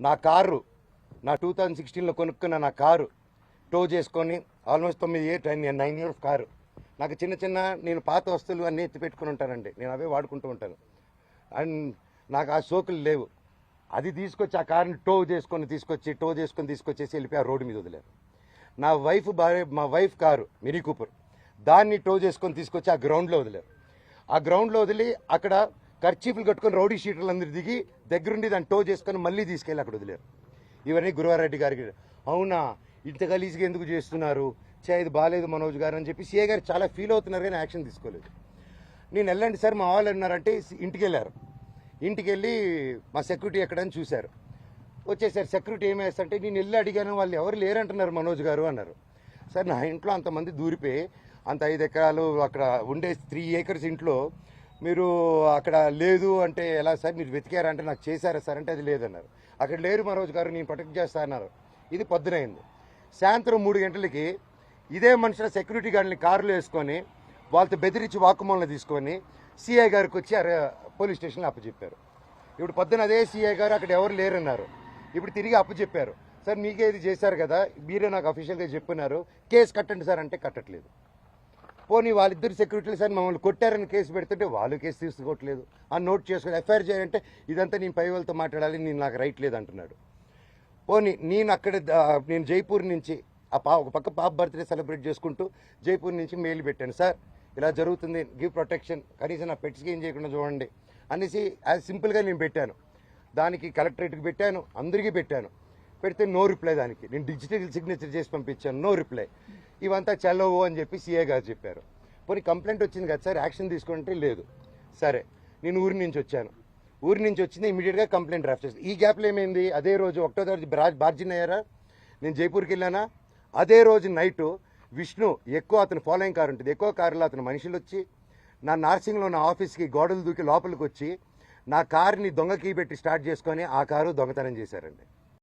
నా కారు, నా 2016లో కొనుక్కున్న నా కారు టో చేసుకొని ఆల్మోస్ట్ 9 ఇయర్స్ కారు. నాకు చిన్న చిన్న నేను పాత వస్తువులు అన్నీ ఎత్తి పెట్టుకుని ఉంటానండి, నేను అవే వాడుకుంటూ ఉంటాను. అండ్ నాకు ఆ సోకులు లేవు. అది తీసుకొచ్చి ఆ కారుని టో చేసుకొని తీసుకొచ్చేసి వెళ్ళిపోయి ఆ రోడ్డు మీద వదిలేరు. నా మా వైఫ్ కారు మినీ కూపర్, దాన్ని టో చేసుకొని తీసుకొచ్చి ఆ గ్రౌండ్లో వదిలేరు. ఆ గ్రౌండ్లో వదిలి అక్కడ కర్చీఫ్లు కట్టుకొని రౌడీ షీటర్లు అందరూ దిగి దగ్గరుండి దాన్ని టో చేసుకొని మళ్ళీ తీసుకెళ్ళి అక్కడ వదిలేరు. ఇవన్నీ గురువారెడ్డి గారికి అవునా ఇంత గలీజ్గా ఎందుకు చేస్తున్నారు, ఇది బాగాలేదు మనోజ్ గారు అని చెప్పి సీఏ గారు చాలా ఫీల్ అవుతున్నారు, కానీ యాక్షన్ తీసుకోలేదు. నేను వెళ్ళండి సార్ మా వాళ్ళు అన్నారంటే ఇంటికి వెళ్ళారు. ఇంటికి వెళ్ళి మా సెక్యూరిటీ ఎక్కడని చూశారు. వచ్చేసారు. సెక్యూరిటీ ఏమేస్తంటే నేను వెళ్ళి అడిగాను, వాళ్ళు ఎవరు లేరంటున్నారు మనోజ్ గారు అన్నారు. సార్ నా ఇంట్లో అంతమంది దూరిపోయి అంత 5 ఎకరాలు అక్కడ ఉండే 3 acres ఇంట్లో మీరు అక్కడ లేదు అంటే ఎలా సార్, మీరు వెతికారంటే నాకు చేశారా సార్ అంటే అది లేదన్నారు. అక్కడ లేరు మనోజ్ గారు, నేను ప్రొటెక్ట్ చేస్తా అన్నారు. ఇది పొద్దునైంది. సాయంత్రం 3 గంటలకి ఇదే మనుషుల సెక్యూరిటీ గార్డుని కారులో వేసుకొని వాళ్ళతో బెదిరించి వాక్కుమూలన తీసుకొని సిఐ గారికి వచ్చి పోలీస్ స్టేషన్లో అప్పచెప్పారు. ఇప్పుడు పొద్దున అదే సిఐ గారు అక్కడ ఎవరు లేరన్నారు. ఇప్పుడు తిరిగి అప్పచెప్పారు. సార్ మీకే ఇది చేశారు కదా, మీరే నాకు అఫీషియల్గా చెప్పున్నారు, కేసు కట్టండి సార్ అంటే కట్టట్లేదు. పోనీ వాళ్ళిద్దరు సెక్యూరిటీలు సార్ మమ్మల్ని కొట్టారని కేసు పెడుతుంటే వాళ్ళు కేసు తీసుకోవట్లేదు. ఆ నోట్ చేసుకుని ఎఫ్ఐఆర్ చేయాలంటే ఇదంతా నేను పై వాళ్ళతో మాట్లాడాలి, నేను నాకు రైట్ లేదు అంటున్నాడు. పోనీ నేను జైపూర్ నుంచి ఒక పక్క పాప బర్త్డే సెలబ్రేట్ చేసుకుంటూ జైపూర్ నుంచి మెయిల్ పెట్టాను, సార్ ఇలా జరుగుతుంది, గివ్ ప్రొటెక్షన్, కనీసం నా పెట్స్కి ఏం చేయకుండా చూడండి అనేసి యాజ్ సింపుల్గా నేను పెట్టాను. దానికి కలెక్టరేట్కి పెట్టాను, అందరికీ పెట్టాను. పెడితే నో రిప్లై. దానికి నేను డిజిటల్ సిగ్నేచర్ చేసి పంపించాను, నో రిప్లై. ఇవంతా చల్లవు అని చెప్పి సీఏ గారు చెప్పారు. పోనీ కంప్లైంట్ వచ్చింది కదా సార్, యాక్షన్ తీసుకుంటే లేదు. సరే నేను ఊరి నుంచి వచ్చాను. ఊరి నుంచి వచ్చింది ఇమీడియట్గా కంప్లైంట్ డ్రాఫ్ట్ చేస్తాను. ఈ గ్యాప్లో ఏమైంది, అదే రోజు 1వ తారీఖు బార్జిన్ అయ్యారా, నేను జైపూర్కి వెళ్ళానా, అదే రోజు నైటు విష్ణు అతను ఫాలోయింగ్ కారు ఉంటుంది, ఎక్కువ కారులో అతను మనుషులు వచ్చి నా నార్సింగ్లో నా ఆఫీస్కి గోడలు దూకి లోపలికి వచ్చి నా కారుని దొంగ కీ పెట్టి స్టార్ట్ చేసుకొని ఆ కారు దొంగతనం చేశారండి.